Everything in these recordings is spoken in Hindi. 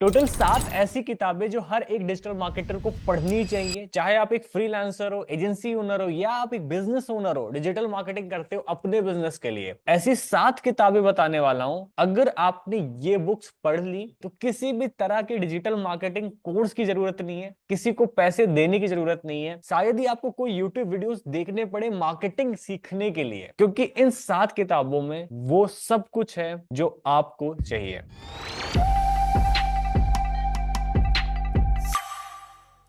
टोटल 7 ऐसी किताबें जो हर एक डिजिटल मार्केटर को पढ़नी चाहिए, चाहे आप एक फ्रीलांसर हो, एजेंसी ओनर हो या आप एक बिजनेस ओनर हो, डिजिटल मार्केटिंग करते हो अपने बिजनेस के लिए। ऐसी 7 किताबें बताने वाला हूं। अगर आपने ये बुक्स पढ़ ली तो किसी भी तरह के डिजिटल मार्केटिंग कोर्स की जरूरत नहीं है, किसी को पैसे देने की जरूरत नहीं है, शायद ही आपको कोई यूट्यूब वीडियोस देखने पड़े मार्केटिंग सीखने के लिए, क्योंकि इन 7 किताबों में वो सब कुछ है जो आपको चाहिए।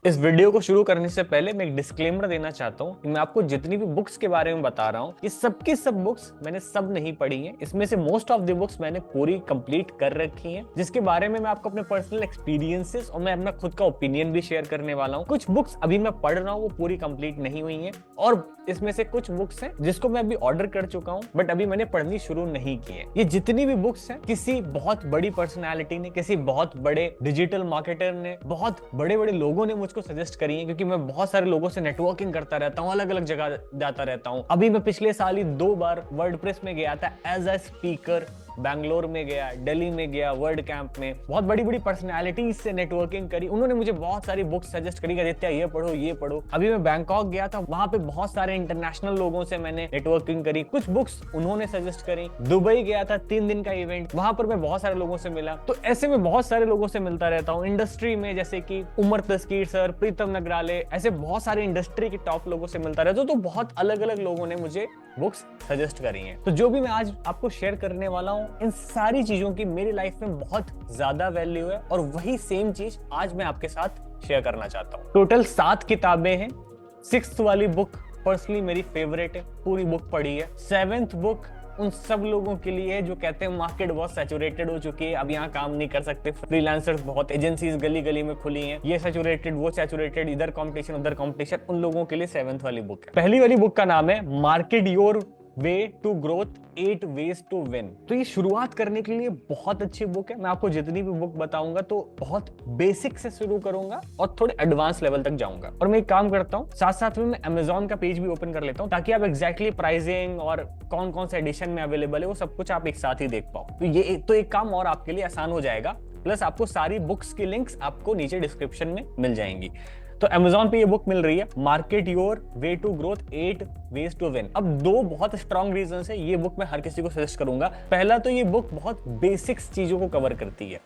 इस वीडियो को शुरू करने से पहले मैं एक डिस्क्लेमर देना चाहता हूं कि मैं आपको जितनी भी बुक्स के बारे में बता रहा हूं, ये सबकी सब बुक्स मैंने सब नहीं पढ़ी हैं। इसमें से मोस्ट ऑफ द बुक्स मैंने पूरी कंप्लीट कर रखी हैं, जिसके बारे में मैं आपको अपने पर्सनल एक्सपीरियंसेस और मैं अपना खुद का ओपिनियन भी शेयर करने वाला हूं। कुछ बुक्स अभी मैं पढ़ रहा हूं, वो पूरी कंप्लीट नहीं हुई हैं, और इसमें से कुछ बुक्स हैं जिसको मैं अभी ऑर्डर कर चुका हूं, बट अभी मैंने पढ़नी शुरू नहीं की है। ये जितनी भी बुक्स हैं, किसी बहुत बड़ी पर्सनैलिटी ने, किसी बहुत बड़े डिजिटल मार्केटर ने, बहुत बड़े बड़े लोगों ने मुझको सजेस्ट करी है, क्योंकि मैं बहुत सारे लोगों से नेटवर्किंग करता रहता हूँ, अलग अलग जगह जाता रहता हूँ। अभी मैं पिछले साल ही 2 बार वर्डप्रेस में गया था एज अ स्पीकर। बैंगलोर में गया, दिल्ली में गया, वर्ड कैंप में बहुत बड़ी बड़ी पर्सनैलिटीज से नेटवर्किंग करी। उन्होंने मुझे बहुत सारी बुक्स सजेस्ट करी, आदित्य ये पढ़ो ये पढ़ो। अभी मैं बैंकॉक गया था, वहां पे बहुत सारे इंटरनेशनल लोगों से मैंने नेटवर्किंग करी, कुछ बुक्स उन्होंने सजेस्ट करी। दुबई गया था, 3 दिन का इवेंट, वहां पर मैं बहुत सारे लोगों से मिला। तो ऐसे में बहुत सारे लोगों से मिलता रहता हूँ इंडस्ट्री में, जैसे कि उमर तस्कीर सर, प्रीतम नगराले, ऐसे बहुत सारे इंडस्ट्री के टॉप लोगों से मिलता रहता हूँ। तो बहुत अलग अलग लोगों ने मुझे बुक्स सजेस्ट करी हैं। तो जो भी मैं आज आपको शेयर करने वाला हूँ, इन सारी चीजों की मेरी लाइफ में बहुत ज्यादा वैल्यू है, और वही सेम चीज आज मैं आपके साथ शेयर करना चाहता हूँ। टोटल 7 किताबें हैं। 6th वाली बुक पर्सनली मेरी फेवरेट है, पूरी बुक पढ़ी है। 7th बुक उन सब लोगों के लिए जो कहते हैं मार्केट बहुत सैचुरेटेड हो चुकी है, अब यहाँ काम नहीं कर सकते, फ्रीलांसर्स बहुत, एजेंसीज गली गली में खुली हैं, ये सैचुरेटेड वो सैचुरेटेड, इधर कंपटीशन उधर कंपटीशन, उन लोगों के लिए 7th वाली बुक है। पहली वाली बुक का नाम है market your way to growth 8 ways to win. तो ये शुरुआत करने के लिए बहुत अच्छी बुक है। मैं आपको जितनी भी बुक बताऊंगा तो बहुत बेसिक से शुरू करूंगा और थोड़े एडवांस लेवल तक जाऊंगा। और मैं एक काम करता हूँ, साथ साथ में मैं Amazon का पेज भी ओपन कर लेता हूँ, ताकि आप एग्जैक्टली प्राइसिंग और कौन कौन से एडिशन में अवेलेबल है वो सब कुछ आप एक साथ ही देख पाओ। तो ये तो एक काम और आपके लिए आसान हो जाएगा। प्लस आपको सारी बुक्स की लिंक्स आपको नीचे डिस्क्रिप्शन में मिल जाएंगी। तो Amazon पे ये बुक मिल रही है, market your way to growth 8 ways to win. अब 2 बहुत स्ट्रॉन्ग रीजन है ये बुक मैं हर किसी को सजेस्ट करूंगा। पहला तो ये बुक बहुत बेसिक्स चीजों को कवर करती है,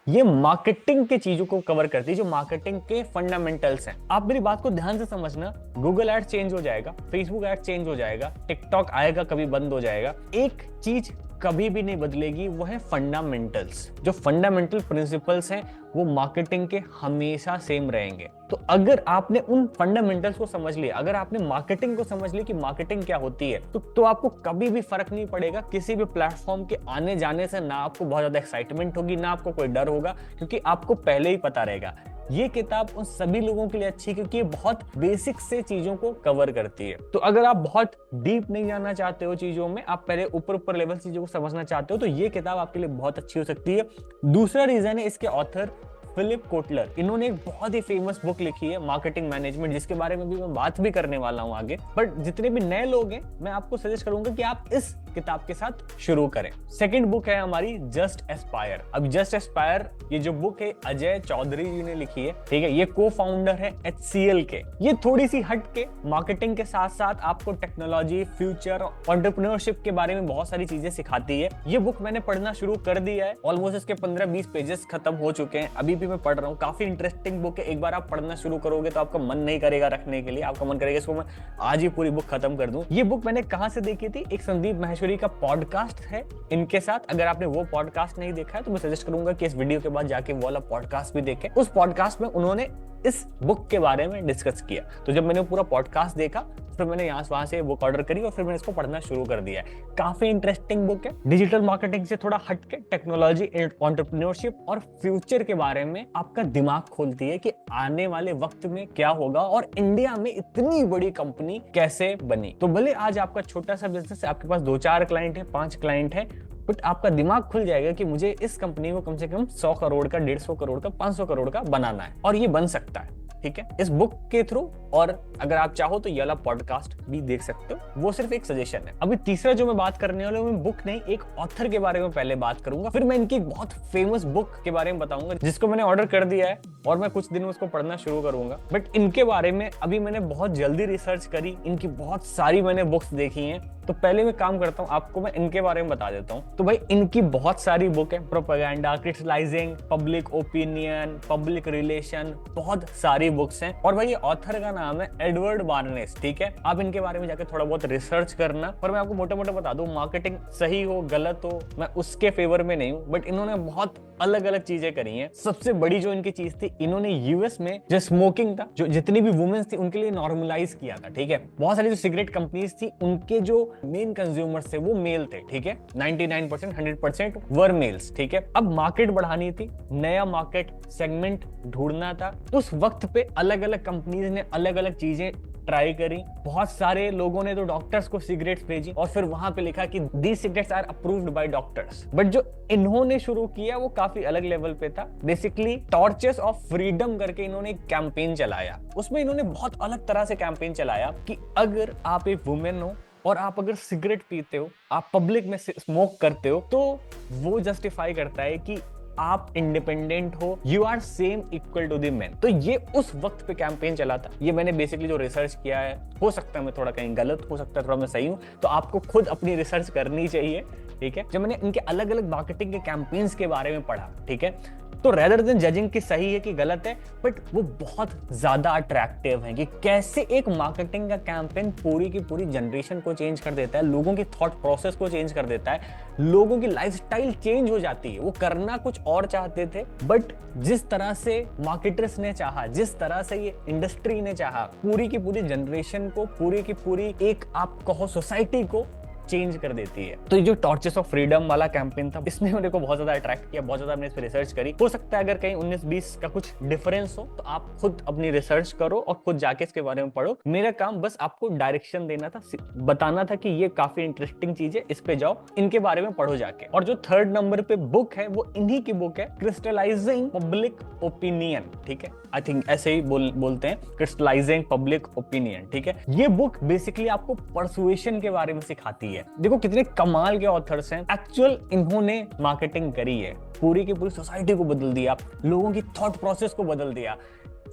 ये मार्केटिंग के चीजों को कवर करती है, जो मार्केटिंग के फंडामेंटल्स हैं। आप मेरी बात को ध्यान से समझना, गूगल एड चेंज हो जाएगा, फेसबुक एड चेंज हो जाएगा, टिकटॉक आएगा, कभी बंद हो जाएगा, एक चीज कभी भी नहीं बदलेगी, वो है फंडामेंटल्स। जो फंडामेंटल प्रिंसिपल्स हैं वो मार्केटिंग के हमेशा सेम रहेंगे। तो अगर आपने उन फंडामेंटल्स को समझ लिया, अगर आपने मार्केटिंग को समझ लिया कि मार्केटिंग क्या होती है, तो आपको कभी भी फर्क नहीं पड़ेगा किसी भी प्लेटफॉर्म के आने जाने से। ना आपको बहुत ज्यादा एक्साइटमेंट होगी, ना आपको कोई डर होगा, क्योंकि आपको पहले ही पता रहेगा। ये किताब उन सभी लोगों के लिए अच्छी है, क्योंकि ये बहुत बेसिक से चीजों को कवर करती है। तो अगर आप बहुत डीप नहीं जाना चाहते हो चीजों में, आप पहले ऊपर ऊपर लेवल चीजों को समझना चाहते हो, तो ये किताब आपके लिए बहुत अच्छी हो सकती है। दूसरा रीजन है इसके ऑथर फिलिप कोटलर। इन्होंने एक बहुत ही फेमस बुक लिखी है मार्केटिंग मैनेजमेंट, जिसके बारे में भी मैं बात भी करने वाला हूं आगे। बट जितने भी नए लोग हैं, मैं आपको सजेस्ट करूंगा कि आप इस किताब के साथ शुरू करें। सेकंड बुक है हमारी जस्ट एस्पायर। अब जस्ट एस्पायर ये जो बुक है अजय चौधरी जी ने लिखी है, ठीक है। ये को फाउंडर है HCL के। ये थोड़ी सी हट के मार्केटिंग के साथ साथ आपको टेक्नोलॉजी, फ्यूचर, एंटरप्रेन्योरशिप के बारे में बहुत सारी चीजें सिखाती है। ये बुक मैंने पढ़ना शुरू कर दिया है, ऑलमोस्ट इसके 15-20 पेजेस खत्म हो चुके हैं, अभी मैं पढ़ रहा हूँ। काफी इंटरेस्टिंग बुक है, एक बार आप पढ़ना शुरू करोगे तो आपका मन नहीं करेगा रखने के लिए, आपका मन करेगा इसको मैं आज ही पूरी बुक खत्म कर दूं। ये बुक मैंने कहां से देखी थी, एक संदीप माहेश्वरी का पॉडकास्ट है इनके साथ। अगर आपने वो पॉडकास्ट नहीं देखा है तो मैं सजेस्ट करूंगा कि इस वीडियो के बाद जाके वो वाला पॉडकास्ट भी देखें। उस पॉडकास्ट में उन्होंने इस बुक के बारे में डिस्कस किया। तो जब मैंने पूरा पॉडकास्ट देखा, फिर मैंने वहां से बुक ऑर्डर करी और फिर मैंने इसको पढ़ना शुरू कर दिया है। काफी इंटरेस्टिंग बुक है, डिजिटल मार्केटिंग से थोड़ा हटके टेक्नोलॉजी, एंटरप्रेन्योरशिप और फ्यूचर के बारे में आपका दिमाग खोलती है कि आने वाले वक्त में क्या होगा और इंडिया में इतनी बड़ी कंपनी कैसे बनी। तो भले आज आपका छोटा सा बिजनेस है, आपके पास 2-4 क्लाइंट है, 5 क्लाइंट है, बट आपका दिमाग खुल जाएगा कि मुझे इस कंपनी को कम से कम 100 करोड़ का, 150 करोड़ का, 500 करोड़ का बनाना है, और ये बन सकता है। ठीक है, इस बुक के थ्रू। और अगर आप चाहो तो ये वाला पॉडकास्ट भी देख सकते हो, वो सिर्फ एक सजेशन है। अभी तीसरा जो मैं बात करने वाला हूँ, मैं बुक नहीं, एक ऑथर के बारे में पहले बात करूंगा, फिर मैं इनकी एक बहुत फेमस बुक के बारे में बताऊंगा जिसको मैंने ऑर्डर कर दिया है और मैं कुछ दिन में उसको पढ़ना शुरू करूंगा। बट इनके बारे में अभी मैंने बहुत जल्दी रिसर्च करी, इनकी बहुत सारी मैंने बुक्स देखी हैं, तो पहले मैं काम करता हूँ, आपको मैं इनके बारे में बता देता हूँ। तो भाई इनकी बहुत सारी बुक है, propaganda, criticising public opinion, public relation, बहुत सारी बुक्स हैं। और भाई ये ऑथर का नाम है एडवर्ड बार्नेस, ठीक है। आप इनके बारे में जाकर थोड़ा बहुत रिसर्च करना। और मैं आपको मोटे मोटे बता दूं, मार्केटिंग सही हो गलत हो मैं उसके फेवर में नहीं हूँ, बट इन्होंने बहुत अलग अलग चीजें करी हैं। सबसे बड़ी जो इनकी चीज थी, इन्होंने यूएस में जो स्मोकिंग था, जो जितनी भी वुमेन्स थी उनके लिए नॉर्मलाइज किया था, ठीक है। बहुत सारी जो सिगरेट कंपनीज थी उनके जो मेन कंज्यूमर्स थे वो मेल थे, ठीक है। 99% 100% वर मेल्स, ठीक है। अब मार्केट बढ़ानी थी, नया मार्केट सेगमेंट ढूंढना था। उस वक्त पे अलग अलग कंपनीज ने अलग अलग चीजें ट्राई करी। बहुत सारे लोगों ने तो डॉक्टर्स को सिगरेट्स भेजी और फिर वहां पे लिखा कि these cigarettes are approved by doctors. But जो इन्होंने शुरू किया वो काफी अलग लेवल पे था। बेसिकली टॉर्चेस ऑफ फ्रीडम करके इन्होंने एक कैंपेन चलाया। उसमें इन्होंने बहुत अलग तरह से कैंपेन चलाया कि अगर आप एक वुमेन हो और आप अगर सिगरेट पीते हो, आप पब्लिक में स्मोक करते हो, तो वो जस्टिफाई करता है कि आप इंडिपेंडेंट हो, you are same equal to the men. तो ये उस वक्त पे कैंपेन चला था। ये मैंने बेसिकली जो रिसर्च किया है, हो सकता है मैं थोड़ा कहीं गलत, हो सकता है थोड़ा मैं सही हूं, तो आपको खुद अपनी रिसर्च करनी चाहिए, ठीक है। जब मैंने इनके अलग अलग मार्केटिंग के कैंपेन्स के बारे में पढ़ा, ठीक है, तो रेदर देन जजिंग कि सही है कि गलत है, बट वो बहुत ज्यादा अट्रैक्टिव है कि कैसे एक मार्केटिंग का कैंपेन पूरी की पूरी जनरेशन को चेंज कर देता है, लोगों की थॉट प्रोसेस को चेंज कर देता है, लोगों की लाइफस्टाइल चेंज हो जाती है। वो करना कुछ और चाहते थे, बट जिस तरह से मार्केटर्स ने चाहा, जिस तरह से ये इंडस्ट्री ने चाहा, पूरी की पूरी जनरेशन को, पूरी की पूरी एक आप कहो सोसाइटी को चेंज कर देती है। तो ये जो टॉर्चेस ऑफ फ्रीडम वाला कैंपेन था, इसने मेरे को बहुत ज्यादा अट्रैक्ट किया, बहुत ज्यादा मैंने इस पर रिसर्च करी। हो सकता है अगर कहीं 19-20 का कुछ डिफरेंस हो तो आप खुद अपनी रिसर्च करो और खुद जाके इसके बारे में पढ़ो। मेरा काम बस आपको डायरेक्शन देना था, बताना था कि ये काफी इंटरेस्टिंग चीज है, इस पे जाओ, इनके बारे में पढ़ो जाके। और जो थर्ड नंबर पे बुक है वो इन्हीं की बुक है, क्रिस्टलाइजिंग पब्लिक ओपिनियन, ठीक है। आई थिंक ऐसे ही बोलते हैं, क्रिस्टलाइजिंग पब्लिक ओपिनियन, ठीक है। ये बुक बेसिकली आपको परसुएशन के बारे में सिखाती है। देखो कितने कमाल के ऑथर्स हैं, एक्चुअल इन्होंने मार्केटिंग करी है, पूरी की पूरी सोसाइटी को बदल दिया, लोगों की थॉट प्रोसेस को बदल दिया।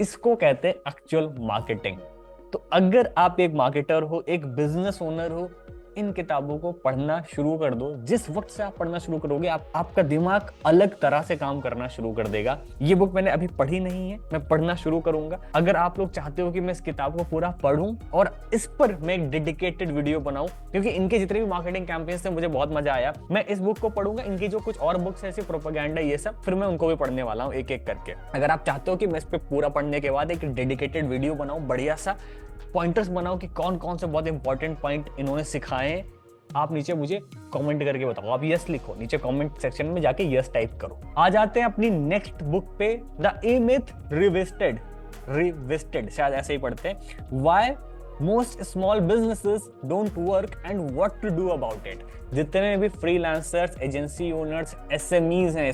इसको कहते हैं एक्चुअल मार्केटिंग। तो अगर आप एक मार्केटर हो, एक बिजनेस ओनर हो, इन किताबों को पढ़ना शुरू कर दो। जिस वक्त से आप पढ़ना शुरू करोगे, आपका दिमाग अलग तरह से काम करना शुरू कर देगा। ये बुक मैंने अभी पढ़ी नहीं है, मैं पढ़ना शुरू करूंगा। अगर आप लोग चाहते हो कि मैं इस किताब को पूरा पढूं और इस पर मैं एक डेडिकेटेड वीडियो बनाऊं, क्योंकि इनके जितने भी मार्केटिंग कैंपेन्स थे मुझे बहुत मजा आया, मैं इस बुक को पढ़ूंगा। इनकी जो कुछ और बुक्स है, ऐसी प्रोपेगेंडा, ये सब, फिर मैं उनको भी पढ़ने वाला हूँ एक एक करके। अगर आप चाहते हो कि मैं इस पे पूरा पढ़ने के बाद एक डेडिकेटेड वीडियो बनाऊं, बढ़िया सा पॉइंटर्स बनाओ कि कौन कौन से बहुत इंपॉर्टेंट पॉइंट इन्होंने सिखाए हैं, आप नीचे मुझे कमेंट करके बताओ। आप यस लिखो, नीचे कमेंट सेक्शन में जाके यस टाइप करो। आ जाते हैं अपनी नेक्स्ट बुक पे, द ए मिथ रिविस्टेड, शायद ऐसे ही पढ़ते हैं, why most small businesses don't work and what to do about it. जितने भी फ्रीलांसर्स, एजेंसी ओनर्स, एसएमईज हैं,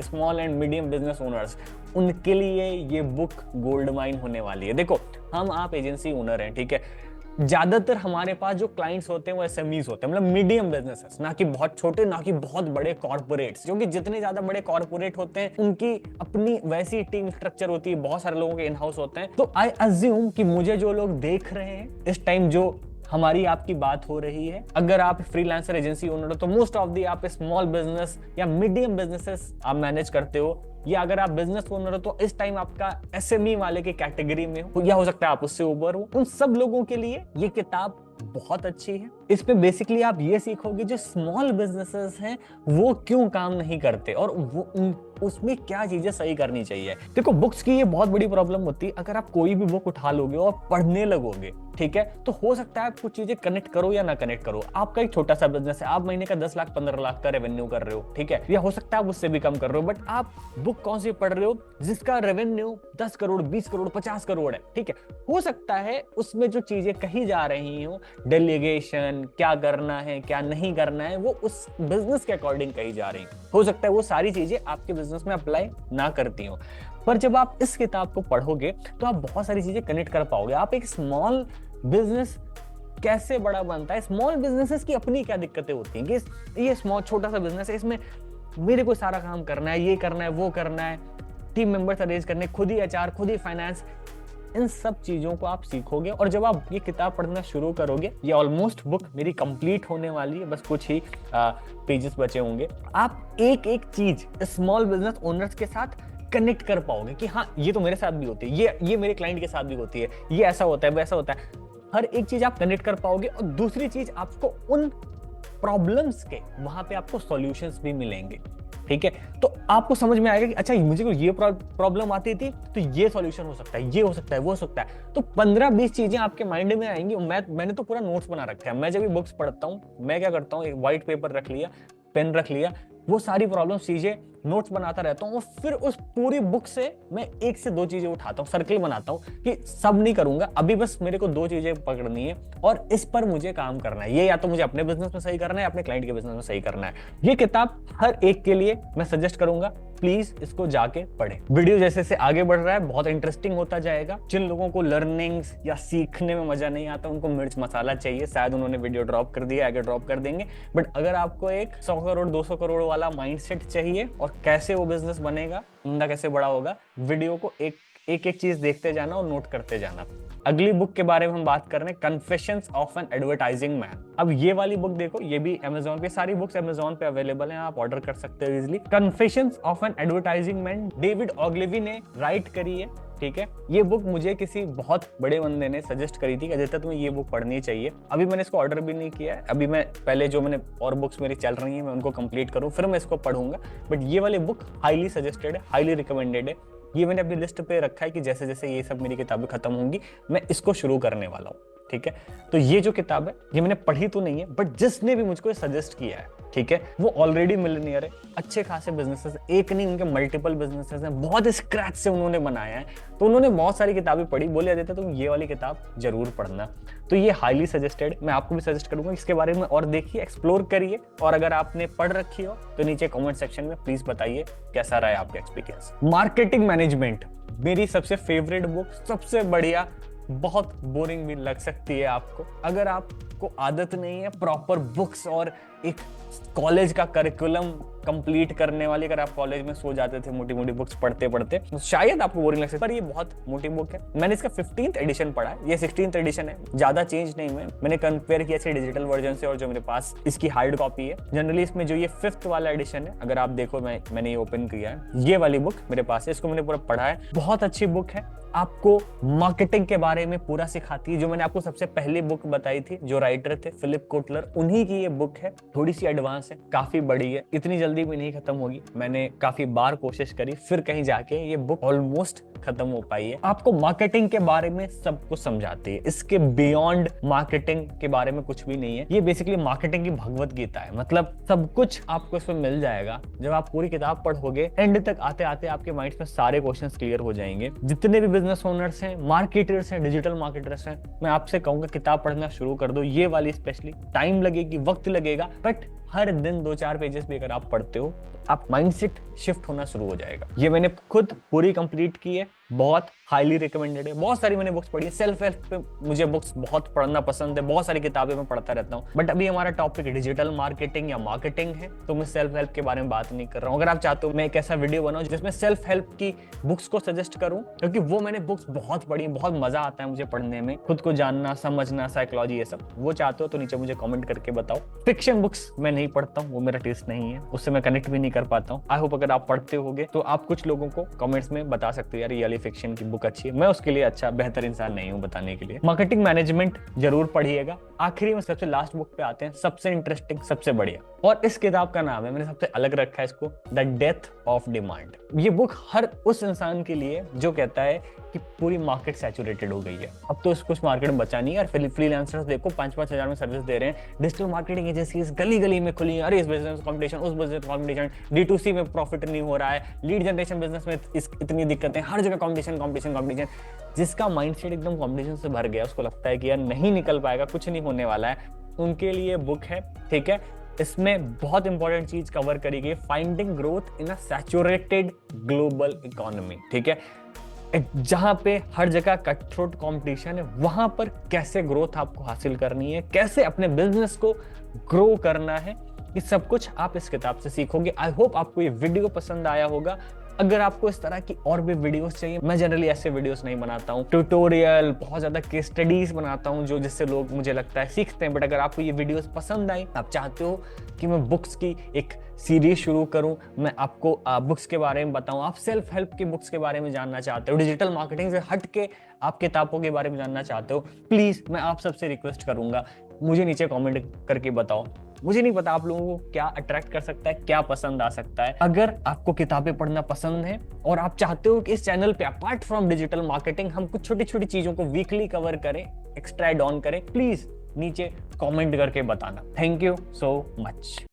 small and medium business owners, उनके लिए ये बुक गोल्ड माइन होने वाली है। देखो हम आप एजेंसी ओनर हैं, ठीक है, ज्यादातर हमारे पास जो क्लाइंट्स होते हैं वो एसएमईज होते हैं, मतलब मीडियम बिजनेसेस, ना कि बहुत छोटे, ना कि बहुत बड़े कॉर्पोरेट्स। क्योंकि जितने ज्यादा बड़े कॉर्पोरेट होते हैं उनकी अपनी वैसी टीम स्ट्रक्चर होती है, बहुत सारे लोगों के इन हाउस होते हैं। तो आई अज्यूम कि मुझे जो लोग देख रहे हैं इस टाइम, जो हमारी आपकी बात हो रही है, अगर आप फ्रीलांसर एजेंसी ओनर हो तो मोस्ट ऑफ दी आप स्मॉल बिजनेस या मीडियम बिजनेसेस आप मैनेज करते हो, या अगर आप बिजनेस ओनर हो तो इस टाइम आपका एसएमई वाले के कैटेगरी में हो, या हो सकता है आप उससे ऊपर हो। उन सब लोगों के लिए ये किताब बहुत अच्छी है। इसमें बेसिकली आप ये सीखोगे जो स्मॉल बिजनेसेस हैं वो क्यों काम नहीं करते और वो उसमें क्या चीजें सही करनी चाहिए। देखो बुक्स की ये बहुत बड़ी प्रॉब्लम होती है, अगर आप कोई भी बुक उठा लोगे और पढ़ने लगोगे, ठीक है, तो हो सकता है आप कुछ चीजें कनेक्ट करो या ना कनेक्ट करो। आपका एक छोटा सा बिजनेस है, आप महीने का 10 लाख 15 लाख का रेवेन्यू कर रहे हो, ठीक है, या हो सकता है आप उससे भी कम कर रहे हो, बट आप बुक कौन सी पढ़ रहे हो जिसका रेवेन्यू 10 करोड़ 20 करोड़ 50 करोड़ है, ठीक है। हो सकता है उसमें जो चीजें कही जा रही हो, डेलीगेशन, क्या करना है क्या नहीं करना है, वो उस बिजनेस के अकॉर्डिंग कही जा रही हो सकता है वो सारी चीजें आपके बिजनेस में अप्लाई ना करती हो। पर जब आप इस किताब को पढ़ोगे तो आप बहुत सारी चीजें कनेक्ट कर पाओगे। आप एक स्मॉल बिजनेस कैसे बड़ा बनता है, स्मॉल बिजनेसेस की अपनी क्या दिक्कतें होती हैं कि ये स्मॉल छोटा सा बिजनेस है, इसमें मेरे को सारा काम करना है, ये करना है, वो करना है, टीम मेंबर्स अरेंज करने, खुद ही एचआर, खुद ही फाइनेंस, इन सब चीजों को आप सीखोगे। और जब आप ये किताब पढ़ना शुरू करोगे, ये ऑलमोस्ट बुक मेरी कंप्लीट होने वाली है, बस कुछ ही पेजेस बचे होंगे, आप एक एक चीज स्मॉल बिजनेस ओनर्स के साथ कनेक्ट कर पाओगे कि हाँ ये तो मेरे साथ भी होती है, ये मेरे क्लाइंट के साथ भी होती है, ये ऐसा होता है, वैसा होता है। हर एक चीज आप कनेक्ट कर पाओगे। और दूसरी चीज, आपको उन प्रॉब्लम्स के वहां पे आपको सॉल्यूशंस भी मिलेंगे, ठीक है। तो आपको समझ में आएगा कि अच्छा मुझे को ये प्रॉब्लम आती थी तो ये सॉल्यूशन हो सकता है, ये हो सकता है, वो हो सकता है। तो 15-20 चीजें आपके माइंड में आएंगी। मैंने तो पूरा नोट्स बना रखा है। मैं जब भी बुक्स पढ़ता हूँ, मैं क्या करता हूँ, एक व्हाइट पेपर रख लिया, पेन रख लिया, वो सारी प्रॉब्लम चीजें नोट्स बनाता रहता हूँ। और फिर उस पूरी बुक से मैं 1 से 2 चीजें उठाता हूँ, सर्कल बनाता हूँ कि सब नहीं करूंगा, अभी बस मेरे को 2 चीजें पकड़नी है और इस पर मुझे काम करना है। ये या तो मुझे अपने बिजनेस में सही करना है, अपने क्लाइंट के बिजनेस में सही करना है। ये किताब हर एक के लिए मैं सजेस्ट करूंगा, प्लीज इसको जाके पढ़ें। वीडियो जैसे से आगे बढ़ रहा है बहुत इंटरेस्टिंग होता जाएगा। जिन लोगों को लर्निंग्स या सीखने में मजा नहीं आता, उनको मिर्च मसाला चाहिए, शायद उन्होंने वीडियो ड्रॉप कर दिया, आगे ड्रॉप कर देंगे। बट अगर आपको एक 100 करोड़ 200 करोड़ वाला माइंडसेट चाहिए और कैसे वो बिजनेस बनेगा, धंधा कैसे बड़ा होगा, वीडियो को एक एक चीज देखते जाना और नोट करते जाना। अगली बुक के बारे में हम बात कर रहे हैं, confessions of an advertising man. अब ये वाली बुक देखो, ये भी अमेजोन पे, सारी बुक्स अमेजोन पे अवेलेबल हैं, आप ऑर्डर कर सकते हो easily. Confessions of an advertising man David Ogilvy ने राइट करी है, ठीक है। ये बुक मुझे किसी बहुत बड़े बंदे ने सजेस्ट करी थी कि अजय तुम्हें ये बुक पढ़नी चाहिए। अभी मैंने इसको ऑर्डर भी नहीं किया है, अभी मैं पहले जो मैंने और बुक्स मेरी चल रही हैं मैं उनको कंप्लीट करूं, फिर मैं इसको पढ़ूंगा। बट ये वाली बुक हाईली सजेस्टेड है, हाईली रिकमेंडेड है। ये मैंने अपनी लिस्ट पे रखा है कि जैसे जैसे ये सब मेरी किताबें खत्म होंगी मैं इसको शुरू करने वाला हूँ, ठीक है। तो ये जो किताब है ये मैंने पढ़ी तो नहीं है, बट जिसने भी मुझको सजेस्ट किया है, ठीक है, वो ऑलरेडी मिलियनियर है, अच्छे खासे बिजनेसेस, एक नहीं उनके मल्टीपल बिजनेसेस हैं, बहुत स्क्रैच से उन्होंने बनाया है। तो उन्होंने बहुत सारी किताबें पढ़ी, बोले देते तुम ये वाली किताब जरूर पढ़ना। तो ये हाईली सजेस्टेड, मैं आपको भी सजेस्ट करूंगा इसके बारे में और देखिए, एक्सप्लोर करिए। और अगर आपने पढ़ रखी हो तो नीचे कमेंट सेक्शन में प्लीज बताइए कैसा रहा है आपका एक्सपीरियंस। मार्केटिंग मैनेजमेंट मेरी सबसे फेवरेट बुक, सबसे बढ़िया, बहुत बोरिंग भी लग सकती है आपको। अगर आपको आदत नहीं है प्रॉपर बुक्स और एक कॉलेज का करिकुलम कंप्लीट करने वाली, अगर आप कॉलेज में सो जाते थे मोटी मोटी बुक्स पढ़ते पढ़ते, तो शायद आपको बोरिंग लग सकती है, पर ये बहुत मोटी बुक है। मैंने इसका 15th एडिशन पढ़ा है, ये 16th एडिशन है, ज्यादा चेंज नहीं हुए। मैंने कंपेयर किया इसके डिजिटल वर्जन से और जो मेरे पास इसकी हार्ड कॉपी है। जनरली इसमें जो ये 5th वाला एडिशन है, अगर आप देखो मैंने ये ओपन किया है, ये वाली बुक मेरे पास है, इसको मैंने पूरा पढ़ा है। बहुत अच्छी बुक है, आपको मार्केटिंग के बारे में पूरा सिखाती है। जो मैंने आपको सबसे पहले बुक बताई थी, जो राइटर थे फिलिप कोटलर, उन्हीं की ये बुक है। थोड़ी सी एडवांस है, काफी बड़ी है, इतनी जल्दी भी नहीं खत्म होगी। मैंने काफी बार कोशिश करी, फिर कहीं जाके ये बुक ऑलमोस्ट खत्म हो पाई है। आपको मार्केटिंग के बारे में सब कुछ समझाती है, इसके बियॉन्ड मार्केटिंग के बारे में कुछ भी नहीं है। ये बेसिकली मार्केटिंग की भगवत गीता है, मतलब सब कुछ आपको इसमें मिल जाएगा। जब आप पूरी किताब पढ़ोगे, एंड तक आते आते आपके माइंड में सारे क्वेश्चंस क्लियर हो जाएंगे। जितने भी बिजनेस ओनर्स हैं, मार्केटर्स हैं, डिजिटल मार्केटर्स हैं, मैं आपसे कहूंगा किताब पढ़ना शुरू कर दो, ये वाली स्पेशली। टाइम लगेगी, वक्त लगेगा, बट हर दिन 2-4 पेजेस भी अगर आप पढ़ते हो, आप माइंडसेट शिफ्ट होना शुरू हो जाएगा। ये मैंने खुद पूरी कंप्लीट की है, बहुत हाईली रिकमेंडेड है। बहुत सारी मैंने बुक्स पढ़ी है, सेल्फ हेल्प पे मुझे बुक्स बहुत पढ़ना पसंद है, बहुत सारी किताबें मैं पढ़ता रहता हूँ। बट अभी हमारा टॉपिक डिजिटल मार्केटिंग या मार्केटिंग है, तो मैं सेल्फ हेल्प के बारे में बात नहीं कर रहा हूँ। अगर आप चाहते हो मैं एक ऐसा वीडियो बनाऊं जिसमें सेल्फ हेल्प की बुक्स को सजेस्ट करूं, क्योंकि वो मैंने बुक्स बहुत पढ़ी, बहुत मजा आता है मुझे पढ़ने में, खुद को जानना, समझना, साइकोलॉजी, ये सब। वो चाहते हो तो नीचे मुझे कमेंट करके बताओ। फिक्शन बुक्स मैं नहीं पढ़ता हूँ, वो मेरा टेस्ट नहीं है, उससे मैं कनेक्ट भी नहीं कर पाता हूँ। आई होप अगर आप पढ़ते होगे तो आप कुछ लोगों को कमेंट्स में बता सकते हो यार ये वाली फिक्शन की बुक अच्छी है। मैं उसके लिए अच्छा बेहतर इंसान नहीं हूं बताने के लिए। मार्केटिंग मैनेजमेंट जरूर पढ़िएगा। आखिरी में सबसे लास्ट बुक पे आते हैं, सबसे इंटरेस्टिंग, सबसे बढ़िया, और इस किताब का नाम है, मैंने सबसे अलग रखा है इसको, द डेथ ऑफ डिमांड। ये बुक हर उस इंसान के लिए जो कहता है कि पूरी मार्केट सैचुरेटेड हो गई है, अब तो कुछ मार्केट में बचा नहीं है। यार फ्रीलांसर्स देखो 5-5 हजार में सर्विस दे रहे हैं, डिजिटल मार्केटिंग एजेंसीज गली गली में खुली है। अरे इस बिजनेस कॉम्पिटिशन, उस बिजनेस कॉम्पिटिशन, D2C में प्रॉफिट नहीं हो रहा है, लीड जनरेशन बिजनेस में इतनी दिक्कतें, हर जगह कॉम्पिटिशन कॉम्पिटिशन कॉम्पिटिशन। जिसका माइंडसेट एकदम कॉम्पिटिशन से भर गया, उसको लगता है कि यार नहीं निकल पाएगा, कुछ नहीं होने वाला है, उनके लिए बुक है, ठीक है। इसमें बहुत इंपॉर्टेंट चीज कवर करी गई, finding growth in a saturated global economy. ठीक है, जहां पे हर जगह कट थ्रोट कंपटीशन है, वहां पर कैसे ग्रोथ आपको हासिल करनी है, कैसे अपने बिजनेस को ग्रो करना है, ये सब कुछ आप इस किताब से सीखोगे। आई होप आपको ये वीडियो पसंद आया होगा। अगर आपको इस तरह की और भी वीडियोस चाहिए, मैं जनरली ऐसे वीडियोस नहीं बनाता हूँ, ट्यूटोरियल, बहुत ज्यादा केस स्टडीज बनाता हूँ जो जिससे लोग, मुझे लगता है, सीखते हैं। बट अगर आपको ये वीडियोस पसंद आई, आप चाहते हो कि मैं बुक्स की एक सीरीज शुरू करूं, मैं आपको बुक्स के बारे में बताऊं, आप सेल्फ हेल्प की बुक्स के बारे में जानना चाहते हो, डिजिटल मार्केटिंग से हट के आप किताबों के बारे में जानना चाहते हो, प्लीज मैं आप सबसे रिक्वेस्ट करूंगा, मुझे नीचे कमेंट करके बताओ। मुझे नहीं पता आप लोगों को क्या अट्रैक्ट कर सकता है, क्या पसंद आ सकता है। अगर आपको किताबें पढ़ना पसंद है और आप चाहते हो कि इस चैनल पे अपार्ट फ्रॉम डिजिटल मार्केटिंग हम कुछ छोटी छोटी चीजों को वीकली कवर करें, एक्स्ट्रा ऐड ऑन करें, प्लीज नीचे कमेंट करके बताना। Thank you so much.